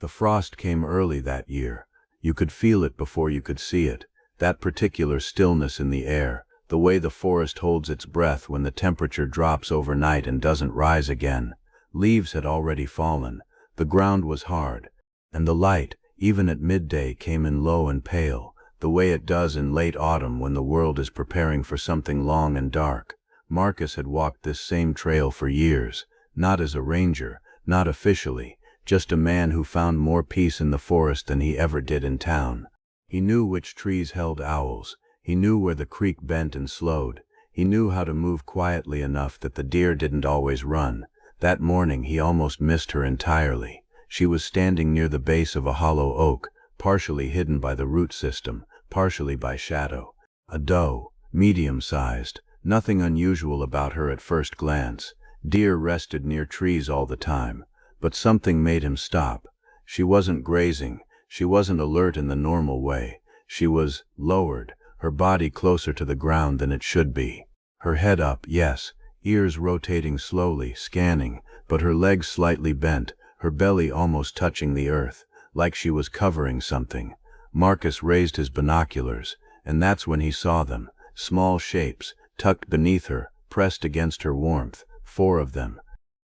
The frost came early that year. You could feel it before you could see it, that particular stillness in the air, the way the forest holds its breath when the temperature drops overnight and doesn't rise again. Leaves had already fallen, the ground was hard, and the light, even at midday, came in low and pale, the way it does in late autumn when the world is preparing for something long and dark. Marcus had walked this same trail for years, not as a ranger, not officially, just a man who found more peace in the forest than he ever did in town. He knew which trees held owls, he knew where the creek bent and slowed, he knew how to move quietly enough that the deer didn't always run. That morning he almost missed her entirely. She was standing near the base of a hollow oak, partially hidden by the root system, partially by shadow. A doe, medium-sized, nothing unusual about her at first glance. Deer rested near trees all the time. But something made him stop. She wasn't grazing, she wasn't alert in the normal way. She was lowered, her body closer to the ground than it should be. Her head up, yes, ears rotating slowly, scanning, but her legs slightly bent, her belly almost touching the earth, like she was covering something. Marcus raised his binoculars, and that's when he saw them, small shapes, tucked beneath her, pressed against her warmth, 4 of them.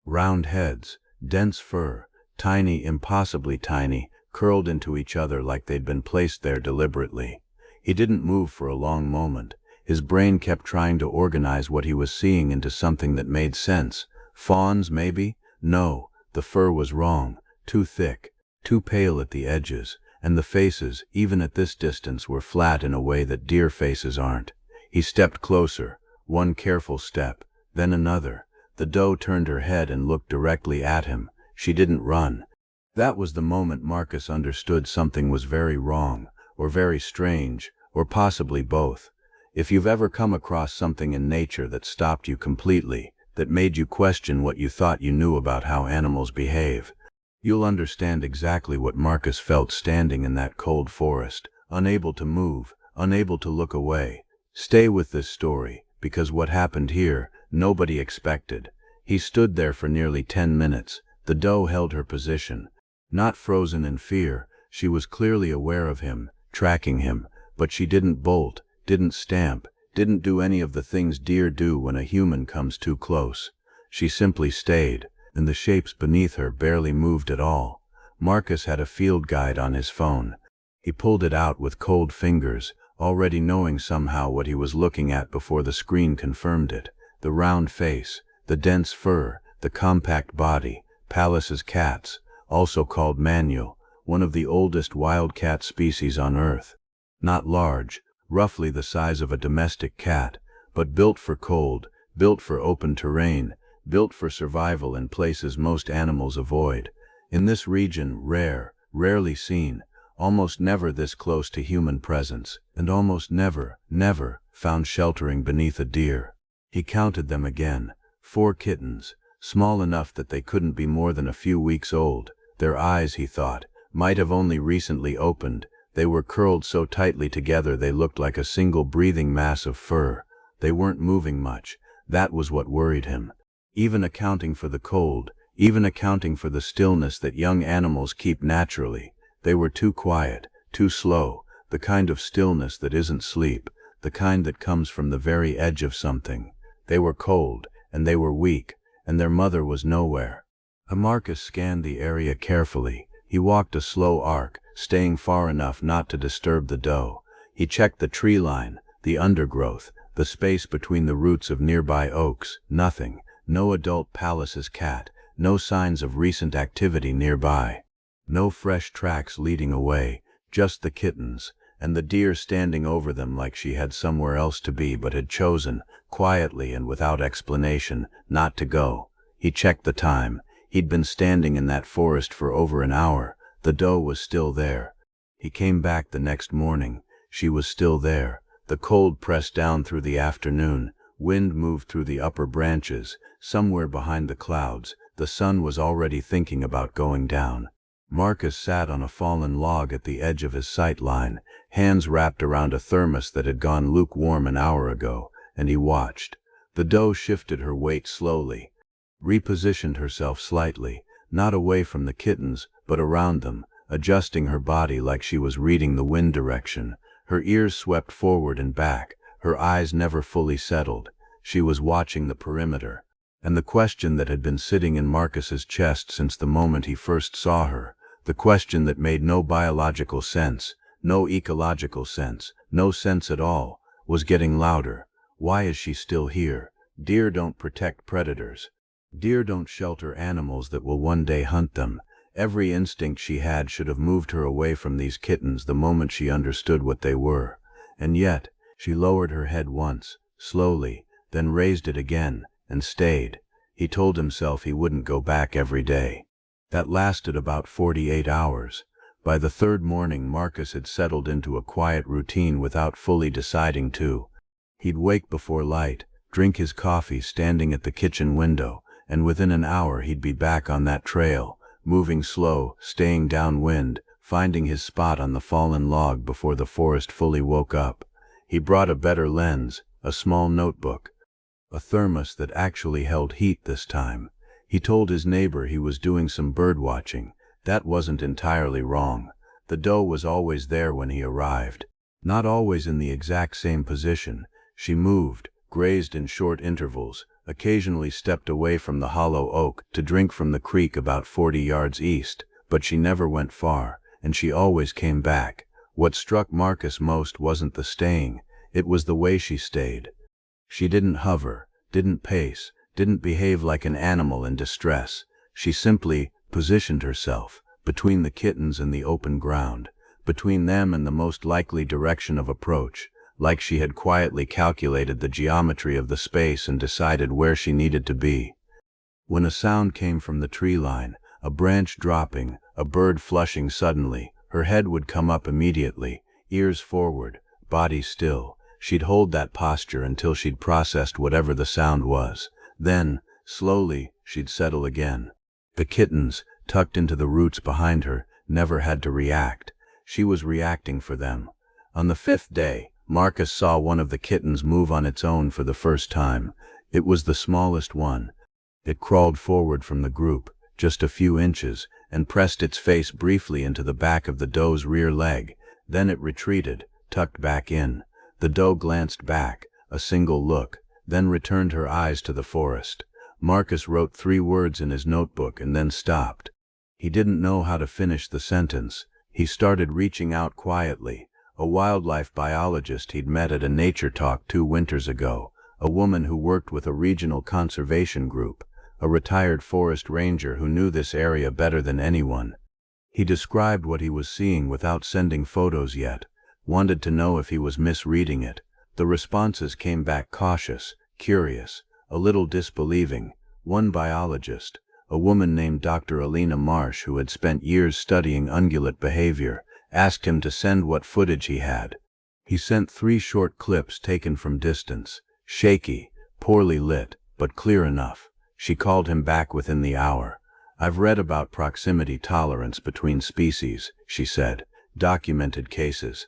Round heads, dense fur, tiny, impossibly tiny, curled into each other like they'd been placed there deliberately. He didn't move for a long moment. His brain kept trying to organize what he was seeing into something that made sense. Fawns, maybe? No, the fur was wrong, too thick, too pale at the edges, and the faces, even at this distance, were flat in a way that deer faces aren't. He stepped closer, one careful step, then another. The doe turned her head and looked directly at him. She didn't run. That was the moment Marcus understood something was very wrong, or very strange, or possibly both. If you've ever come across something in nature that stopped you completely, that made you question what you thought you knew about how animals behave, you'll understand exactly what Marcus felt standing in that cold forest, unable to move, unable to look away. Stay with this story, because what happened here, nobody expected. He stood there for nearly 10 minutes. The doe held her position. Not frozen in fear, she was clearly aware of him, tracking him, but she didn't bolt, didn't stamp, didn't do any of the things deer do when a human comes too close. She simply stayed, and the shapes beneath her barely moved at all. Marcus had a field guide on his phone. He pulled it out with cold fingers, already knowing somehow what he was looking at before the screen confirmed it. The round face, the dense fur, the compact body. Pallas's cats, also called manual, one of the oldest wild cat species on Earth. Not large, roughly the size of a domestic cat, but built for cold, built for open terrain, built for survival in places most animals avoid. In this region, rarely seen, almost never this close to human presence, and almost never found sheltering beneath a deer. He counted them again, 4 kittens, small enough that they couldn't be more than a few weeks old. Their eyes, he thought, might have only recently opened. They were curled so tightly together they looked like a single breathing mass of fur. They weren't moving much. That was what worried him. Even accounting for the cold, even accounting for the stillness that young animals keep naturally, they were too quiet, too slow, the kind of stillness that isn't sleep, the kind that comes from the very edge of something. They were cold, and they were weak, and their mother was nowhere. Marcus scanned the area carefully. He walked a slow arc, staying far enough not to disturb the doe. He checked the tree line, the undergrowth, the space between the roots of nearby oaks. Nothing. No adult Pallas's cat, no signs of recent activity nearby. No fresh tracks leading away, just the kittens, and the deer standing over them like she had somewhere else to be but had chosen, quietly and without explanation, not to go. He checked the time. He'd been standing in that forest for over an hour. The doe was still there. He came back the next morning. She was still there. The cold pressed down through the afternoon. Wind moved through the upper branches. Somewhere behind the clouds, the sun was already thinking about going down. Marcus sat on a fallen log at the edge of his sight line, hands wrapped around a thermos that had gone lukewarm an hour ago, and he watched. The doe shifted her weight slowly, repositioned herself slightly, not away from the kittens, but around them, adjusting her body like she was reading the wind direction. Her ears swept forward and back, her eyes never fully settled. She was watching the perimeter. And the question that had been sitting in Marcus's chest since the moment he first saw her, the question that made no biological sense, no ecological sense, no sense at all, was getting louder. Why is she still here? Deer don't protect predators. Deer don't shelter animals that will one day hunt them. Every instinct she had should have moved her away from these kittens the moment she understood what they were. And yet, she lowered her head once, slowly, then raised it again, and stayed. He told himself he wouldn't go back every day. That lasted about 48 hours. By the third morning, Marcus had settled into a quiet routine without fully deciding to. He'd wake before light, drink his coffee standing at the kitchen window, and within an hour he'd be back on that trail, moving slow, staying downwind, finding his spot on the fallen log before the forest fully woke up. He brought a better lens, a small notebook, a thermos that actually held heat this time. He told his neighbor he was doing some bird watching. That wasn't entirely wrong. The doe was always there when he arrived. Not always in the exact same position. She moved, grazed in short intervals, occasionally stepped away from the hollow oak to drink from the creek about 40 yards east, but she never went far, and she always came back. What struck Marcus most wasn't the staying, it was the way she stayed. She didn't hover, didn't pace, didn't behave like an animal in distress. She simply positioned herself between the kittens and the open ground, between them and the most likely direction of approach, like she had quietly calculated the geometry of the space and decided where she needed to be. When a sound came from the tree line, a branch dropping, a bird flushing suddenly, her head would come up immediately, ears forward, body still. She'd hold that posture until she'd processed whatever the sound was. Then, slowly, she'd settle again. The kittens, tucked into the roots behind her, never had to react. She was reacting for them. On the fifth day, Marcus saw one of the kittens move on its own for the first time. It was the smallest one. It crawled forward from the group, just a few inches, and pressed its face briefly into the back of the doe's rear leg. Then it retreated, tucked back in. The doe glanced back, a single look, then returned her eyes to the forest. Marcus wrote 3 words in his notebook and then stopped. He didn't know how to finish the sentence. He started reaching out quietly. A wildlife biologist he'd met at a nature talk 2 winters ago, a woman who worked with a regional conservation group, a retired forest ranger who knew this area better than anyone. He described what he was seeing without sending photos yet, wanted to know if he was misreading it. The responses came back cautious, curious, a little disbelieving. One biologist, a woman named Dr. Alina Marsh who had spent years studying ungulate behavior, asked him to send what footage he had. He sent 3 short clips taken from distance, shaky, poorly lit, but clear enough. She called him back within the hour. "I've read about proximity tolerance between species," she said, "documented cases.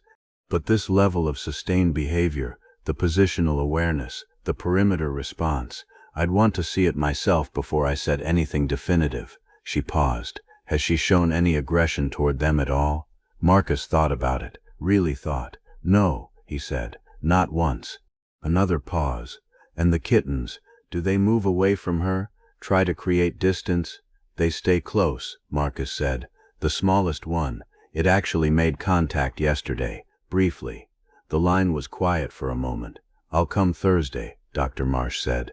But this level of sustained behavior, the positional awareness, the perimeter response, I'd want to see it myself before I said anything definitive." She paused. "Has she shown any aggression toward them at all?" Marcus thought about it, really thought. "No," he said, "not once." Another pause. "And the kittens, do they move away from her, try to create distance?" "They stay close," Marcus said. "The smallest one, it actually made contact yesterday, briefly." The line was quiet for a moment. "I'll come Thursday," Dr. Marsh said.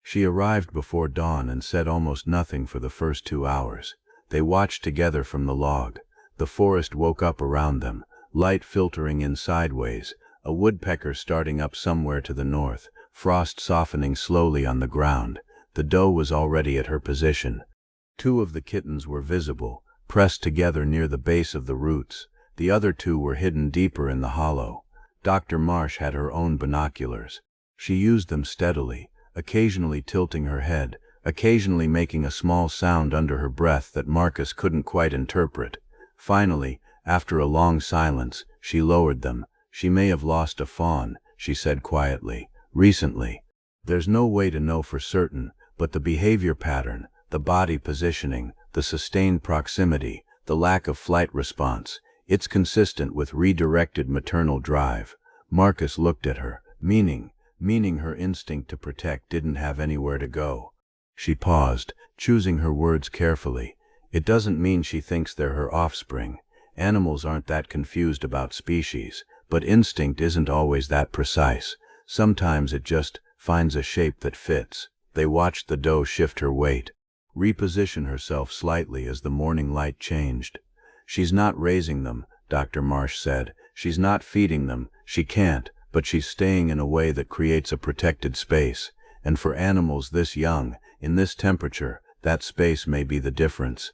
She arrived before dawn and said almost nothing for the first 2 hours. They watched together from the log. The forest woke up around them, light filtering in sideways, a woodpecker starting up somewhere to the north, frost softening slowly on the ground. The doe was already at her position. 2 of the kittens were visible, pressed together near the base of the roots. The other 2 were hidden deeper in the hollow. Dr. Marsh had her own binoculars. She used them steadily, occasionally tilting her head, occasionally making a small sound under her breath that Marcus couldn't quite interpret. Finally, after a long silence, she lowered them. "She may have lost a fawn," she said quietly, "recently. There's no way to know for certain, but the behavior pattern, the body positioning, the sustained proximity, the lack of flight response. It's consistent with redirected maternal drive. Marcus looked at her, meaning her instinct to protect didn't have anywhere to go. She paused, choosing her words carefully. It doesn't mean she thinks they're her offspring. Animals aren't that confused about species, but instinct isn't always that precise. Sometimes it just finds a shape that fits. They watched the doe shift her weight, reposition herself slightly as the morning light changed. She's not raising them, Dr. Marsh said. She's not feeding them. She can't, but she's staying in a way that creates a protected space. And for animals this young, in this temperature, that space may be the difference.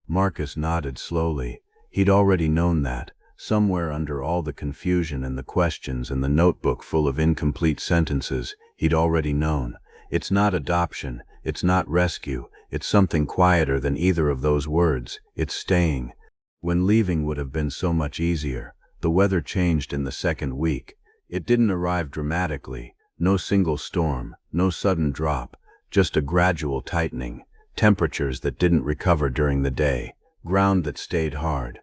Marcus nodded slowly. He'd already known that. Somewhere under all the confusion and the questions and the notebook full of incomplete sentences, he'd already known. It's not adoption, it's not rescue, it's something quieter than either of those words. It's staying. When leaving would have been so much easier. The weather changed in the second week. It didn't arrive dramatically. No single storm, no sudden drop, just a gradual tightening. Temperatures that didn't recover during the day. Ground that stayed hard.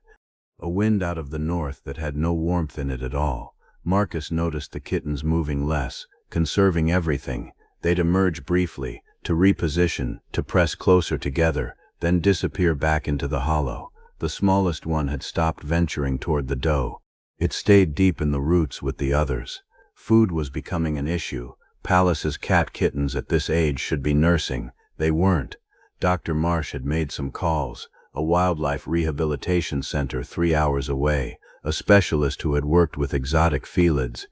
A wind out of the north that had no warmth in it at all. Marcus noticed the kittens moving less, conserving everything. They'd emerge briefly, to reposition, to press closer together, then disappear back into the hollow. The smallest one had stopped venturing toward the doe. It stayed deep in the roots with the others. Food was becoming an issue. Pallas's cat kittens at this age should be nursing. They weren't. Dr. Marsh had made some calls. A wildlife rehabilitation center 3 hours away, a specialist who had worked with exotic felids.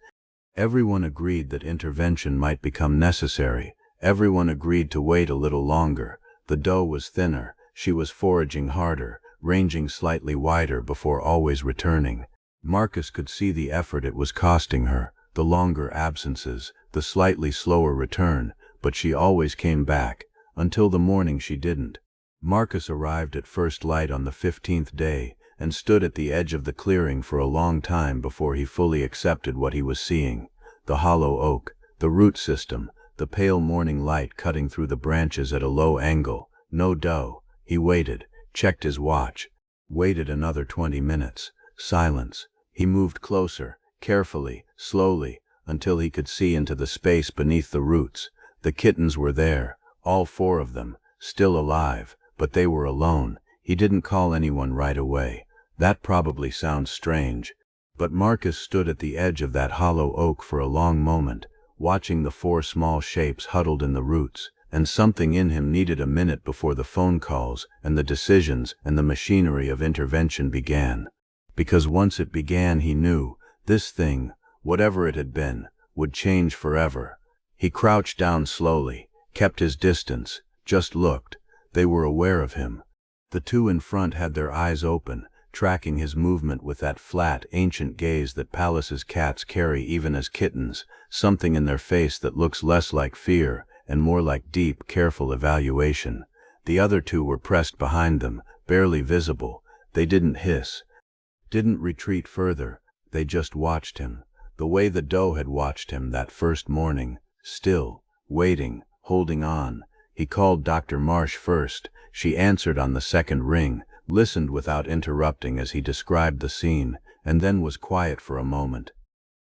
Everyone agreed that intervention might become necessary. Everyone agreed to wait a little longer. The doe was thinner. She was foraging harder, ranging slightly wider before always returning. Marcus could see the effort it was costing her, the longer absences, the slightly slower return, but she always came back. Until the morning she didn't. Marcus arrived at first light on the 15th day, and stood at the edge of the clearing for a long time before he fully accepted what he was seeing. The hollow oak, the root system, the pale morning light cutting through the branches at a low angle. No doe. He waited, checked his watch, waited another 20 minutes. Silence. He moved closer, carefully, slowly, until he could see into the space beneath the roots. The kittens were there, all 4 of them, still alive. But they were alone. He didn't call anyone right away. That probably sounds strange. But Marcus stood at the edge of that hollow oak for a long moment, watching the 4 small shapes huddled in the roots, and something in him needed a minute before the phone calls and the decisions and the machinery of intervention began. Because once it began, he knew, this thing, whatever it had been, would change forever. He crouched down slowly, kept his distance, just looked. They were aware of him. The 2 in front had their eyes open, tracking his movement with that flat, ancient gaze that Pallas's cats carry even as kittens, something in their face that looks less like fear and more like deep, careful evaluation. The other 2 were pressed behind them, barely visible. They didn't hiss, didn't retreat further. They just watched him, the way the doe had watched him that first morning, still, waiting, holding on. He called Dr. Marsh first. She answered on the second ring, listened without interrupting as he described the scene, and then was quiet for a moment.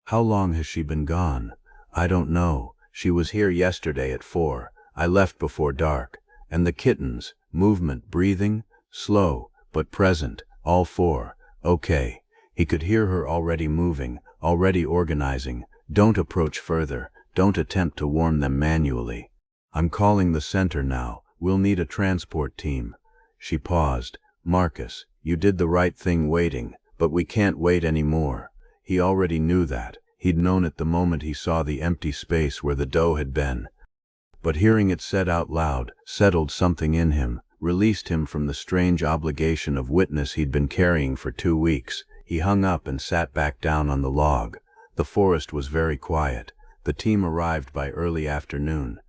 How long has she been gone? I don't know. She was here yesterday at 4. I left before dark. And the kittens, movement, breathing, slow, but present, all 4. Okay. He could hear her already moving, already organizing. Don't approach further. Don't attempt to warm them manually. I'm calling the center now. We'll need a transport team. She paused. Marcus, you did the right thing waiting, but we can't wait anymore. He already knew that. He'd known it the moment he saw the empty space where the doe had been. But hearing it said out loud settled something in him, released him from the strange obligation of witness he'd been carrying for 2 weeks. He hung up and sat back down on the log. The forest was very quiet. The team arrived by early afternoon.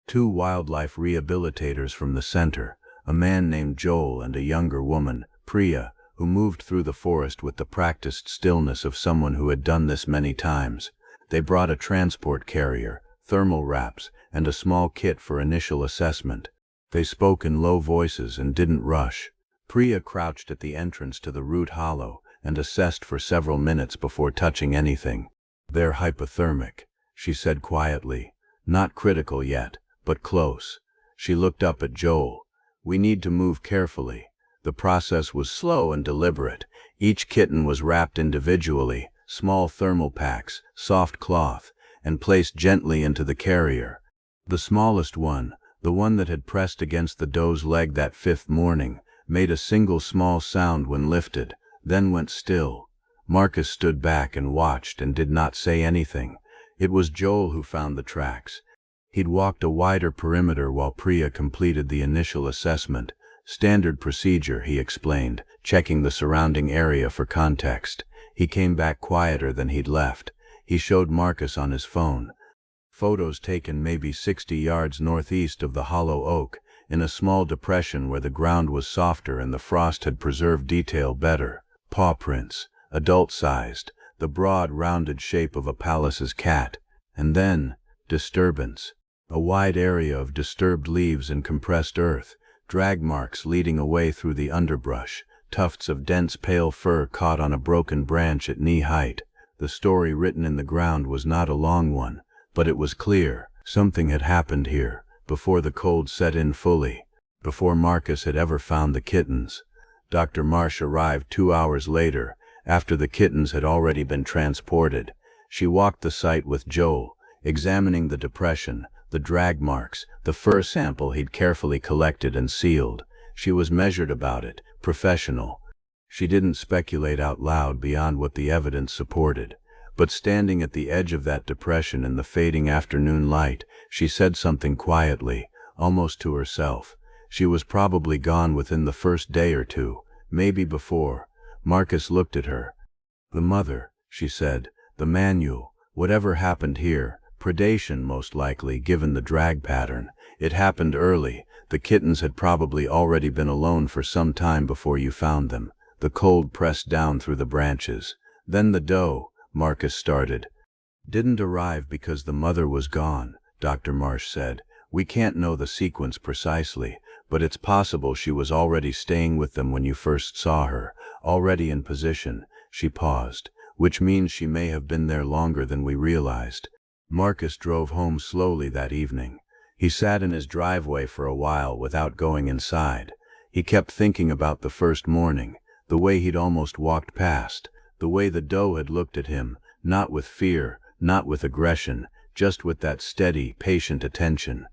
2 wildlife rehabilitators from the center, a man named Joel and a younger woman, Priya, who moved through the forest with the practiced stillness of someone who had done this many times. They brought a transport carrier, thermal wraps, and a small kit for initial assessment. They spoke in low voices and didn't rush. Priya crouched at the entrance to the root hollow and assessed for several minutes before touching anything. "They're hypothermic," she said quietly. "Not critical yet, but close." She looked up at Joel. "We need to move carefully." The process was slow and deliberate. Each kitten was wrapped individually, small thermal packs, soft cloth, and placed gently into the carrier. The smallest one, the one that had pressed against the doe's leg that fifth morning, made a single small sound when lifted, then went still. Marcus stood back and watched and did not say anything. It was Joel who found the tracks. He'd walked a wider perimeter while Priya completed the initial assessment. "Standard procedure," he explained, checking the surrounding area for context. He came back quieter than he'd left. He showed Marcus on his phone photos taken maybe 60 yards northeast of the hollow oak, in a small depression where the ground was softer and the frost had preserved detail better. Paw prints, adult-sized, the broad, rounded shape of a Pallas's cat. And then, disturbance. A wide area of disturbed leaves and compressed earth, drag marks leading away through the underbrush, tufts of dense pale fur caught on a broken branch at knee height. The story written in the ground was not a long one, but it was clear. Something had happened here, before the cold set in fully, before Marcus had ever found the kittens. Dr. Marsh arrived 2 hours later, after the kittens had already been transported. She walked the site with Joel, examining the depression, the drag marks, the fur sample he'd carefully collected and sealed. She was measured about it, professional. She didn't speculate out loud beyond what the evidence supported. But standing at the edge of that depression in the fading afternoon light, she said something quietly, almost to herself. She was probably gone within the first day or two, maybe before. Marcus looked at her. "The mother," she said, "the manual, whatever happened here, predation most likely given the drag pattern. It happened early. The kittens had probably already been alone for some time before you found them." The cold pressed down through the branches. "Then the doe," Marcus started. "Didn't arrive because the mother was gone," Dr. Marsh said. "We can't know the sequence precisely, but it's possible she was already staying with them when you first saw her, already in position." She paused. "Which means she may have been there longer than we realized." Marcus drove home slowly that evening. He sat in his driveway for a while without going inside. He kept thinking about the first morning, the way he'd almost walked past, the way the doe had looked at him, not with fear, not with aggression, just with that steady, patient attention.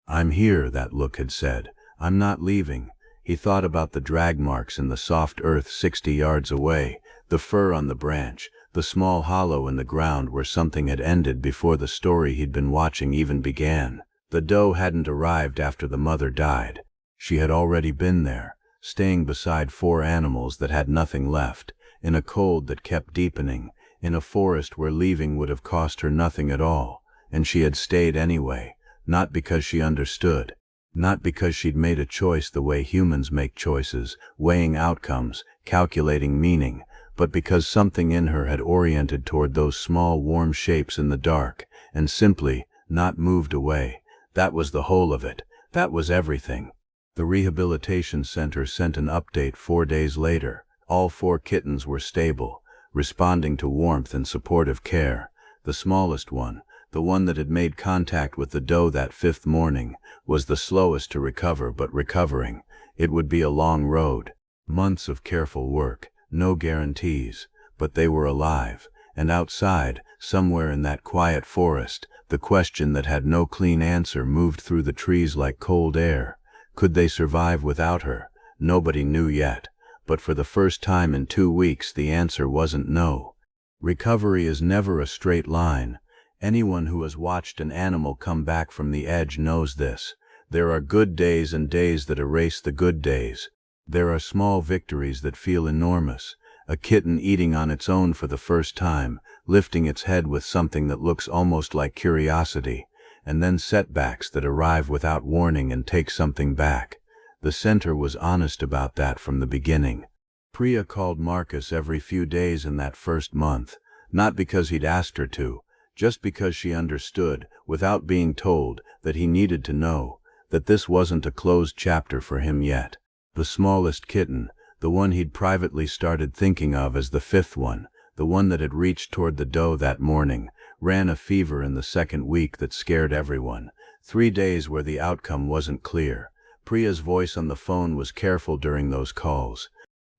"I'm here," that look had said. "I'm not leaving." He thought about the drag marks in the soft earth 60 yards away, the fur on the branch, the small hollow in the ground where something had ended before the story he'd been watching even began. The doe hadn't arrived after the mother died. She had already been there, staying beside 4 animals that had nothing left, in a cold that kept deepening, in a forest where leaving would have cost her nothing at all. And she had stayed anyway, not because she understood, not because she'd made a choice the way humans make choices, weighing outcomes, calculating meaning, but because something in her had oriented toward those small warm shapes in the dark, and simply not moved away. That was the whole of it. That was everything. The rehabilitation center sent an update 4 days later. All 4 kittens were stable, responding to warmth and supportive care. The smallest one, the one that had made contact with the doe that 5th morning, was the slowest to recover, but recovering. It would be a long road. Months of careful work, no guarantees, but they were alive. And outside, somewhere in that quiet forest, the question that had no clean answer moved through the trees like cold air. Could they survive without her? Nobody knew yet. But for the first time in 2 weeks, the answer wasn't no. Recovery is never a straight line. Anyone who has watched an animal come back from the edge knows this. There are good days and days that erase the good days. There are small victories that feel enormous. A kitten eating on its own for the first time, lifting its head with something that looks almost like curiosity, and then setbacks that arrive without warning and take something back. The center was honest about that from the beginning. Priya called Marcus every few days in that first month, not because he'd asked her to, just because she understood, without being told, that he needed to know, that this wasn't a closed chapter for him yet. The smallest kitten, the one he'd privately started thinking of as the fifth one, the one that had reached toward the dough that morning, ran a fever in the second week that scared everyone. 3 days where the outcome wasn't clear. Priya's voice on the phone was careful during those calls.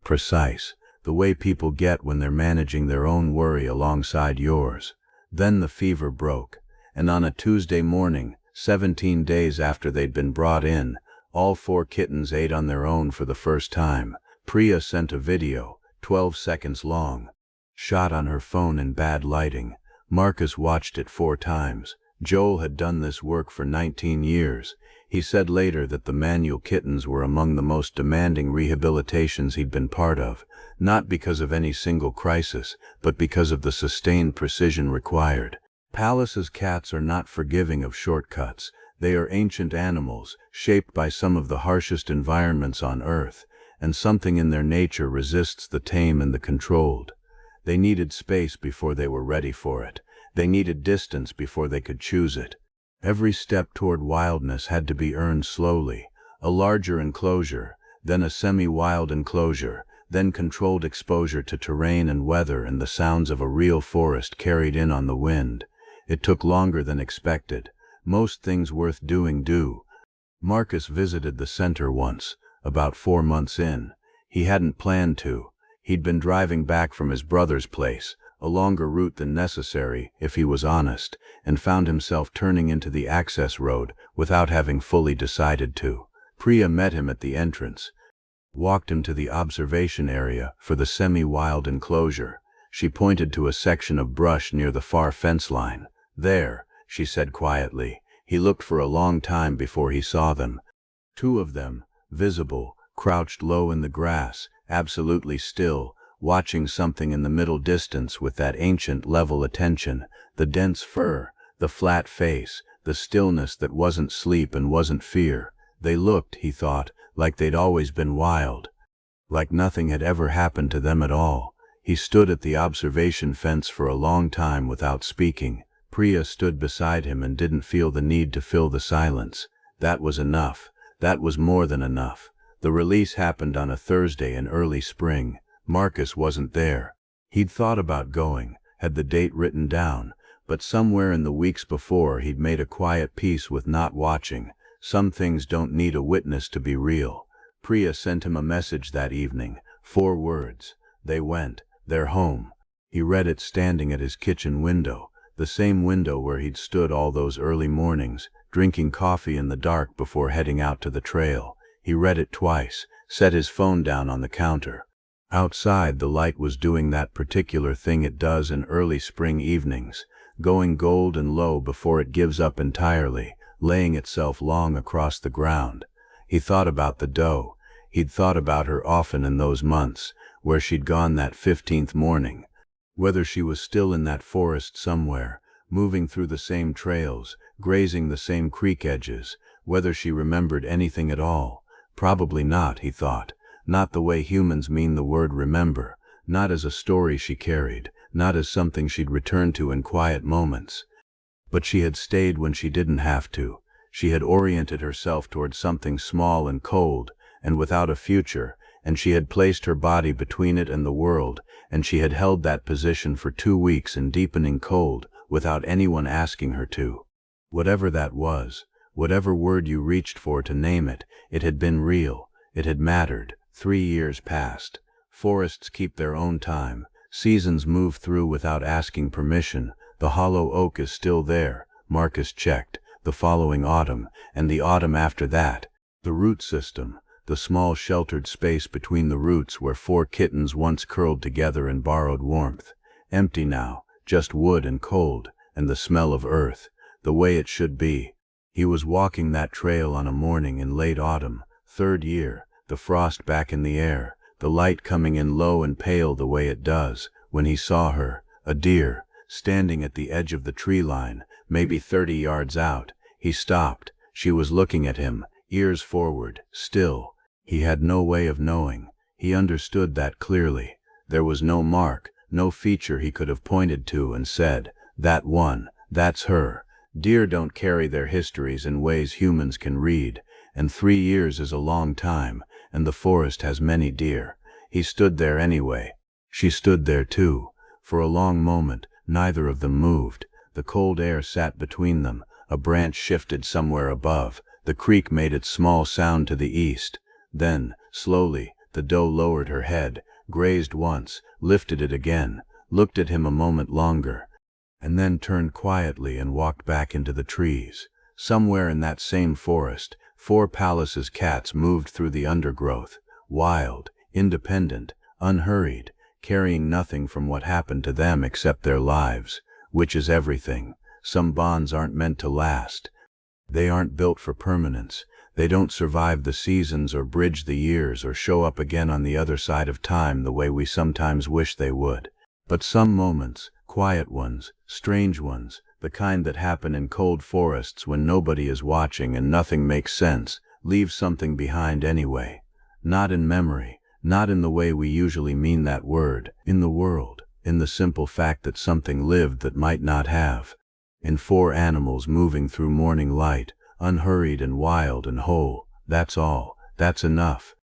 Precise, the way people get when they're managing their own worry alongside yours. Then the fever broke, and on a Tuesday morning, 17 days after they'd been brought in, all 4 kittens ate on their own for the first time. Priya sent a video, 12 seconds long, shot on her phone in bad lighting. Marcus watched it 4 times. Joel had done this work for 19 years. He said later that the manual kittens were among the most demanding rehabilitations he'd been part of, not because of any single crisis, but because of the sustained precision required. Pallas's cats are not forgiving of shortcuts. They are ancient animals, shaped by some of the harshest environments on Earth, and something in their nature resists the tame and the controlled. They needed space before they were ready for it. They needed distance before they could choose it. Every step toward wildness had to be earned slowly. A larger enclosure, then a semi-wild enclosure, then controlled exposure to terrain and weather and the sounds of a real forest carried in on the wind. It took longer than expected. Most things worth doing do. Marcus visited the center once, about 4 months in. He hadn't planned to. He'd been driving back from his brother's place, a longer route than necessary, if he was honest, and found himself turning into the access road without having fully decided to. Priya met him at the entrance, walked him to the observation area for the semi-wild enclosure. She pointed to a section of brush near the far fence line. "There," she said quietly. He looked for a long time before he saw them. 2 of them, visible, crouched low in the grass, absolutely still, watching something in the middle distance with that ancient level attention, the dense fur, the flat face, the stillness that wasn't sleep and wasn't fear. They looked, he thought, like they'd always been wild, like nothing had ever happened to them at all. He stood at the observation fence for a long time without speaking. Priya stood beside him and didn't feel the need to fill the silence. That was enough. That was more than enough. The release happened on a Thursday in early spring. Marcus wasn't there. He'd thought about going, had the date written down, but somewhere in the weeks before he'd made a quiet peace with not watching. Some things don't need a witness to be real. Priya sent him a message that evening. 4 words. They went. They're home. He read it standing at his kitchen window, the same window where he'd stood all those early mornings, drinking coffee in the dark before heading out to the trail. He read it twice, set his phone down on the counter. Outside, the light was doing that particular thing it does in early spring evenings, going gold and low before it gives up entirely, laying itself long across the ground. He thought about the doe. He'd thought about her often in those months, where she'd gone that 15th morning. Whether she was still in that forest somewhere, moving through the same trails, grazing the same creek edges, whether she remembered anything at all. Probably not, he thought. Not the way humans mean the word remember, not as a story she carried, not as something she'd return to in quiet moments. But she had stayed when she didn't have to. She had oriented herself toward something small and cold, and without a future, and she had placed her body between it and the world, and she had held that position for 2 weeks in deepening cold, without anyone asking her to. Whatever that was, whatever word you reached for to name it, it had been real, it had mattered. 3 years passed. Forests keep their own time. Seasons move through without asking permission. The hollow oak is still there, Marcus checked, the following autumn, and the autumn after that. The root system, the small sheltered space between the roots where 4 kittens once curled together and borrowed warmth. Empty now, just wood and cold, and the smell of earth, the way it should be. He was walking that trail on a morning in late autumn, 3rd year, the frost back in the air, the light coming in low and pale the way it does, when he saw her, a deer, standing at the edge of the tree line, maybe 30 yards out. He stopped. She was looking at him, ears forward, still. He had no way of knowing. He understood that clearly. There was no mark, no feature he could have pointed to and said, "That one, that's her." Deer don't carry their histories in ways humans can read, and 3 years is a long time, and the forest has many deer. He stood there anyway. She stood there too. For a long moment, neither of them moved. The cold air sat between them. A branch shifted somewhere above. The creek made its small sound to the east. Then, slowly, the doe lowered her head, grazed once, lifted it again, looked at him a moment longer, and then turned quietly and walked back into the trees. Somewhere in that same forest, 4 Pallas's cats moved through the undergrowth, wild, independent, unhurried, caring nothing from what happened to them except their lives, which is everything. Some bonds aren't meant to last. They aren't built for permanence. They don't survive the seasons or bridge the years or show up again on the other side of time the way we sometimes wish they would. But some moments, quiet ones, strange ones, the kind that happen in cold forests when nobody is watching and nothing makes sense, leave something behind anyway. Not in memory, not in the way we usually mean that word, in the world, in the simple fact that something lived that might not have. In 4 animals moving through morning light, unhurried and wild and whole. That's all. That's enough.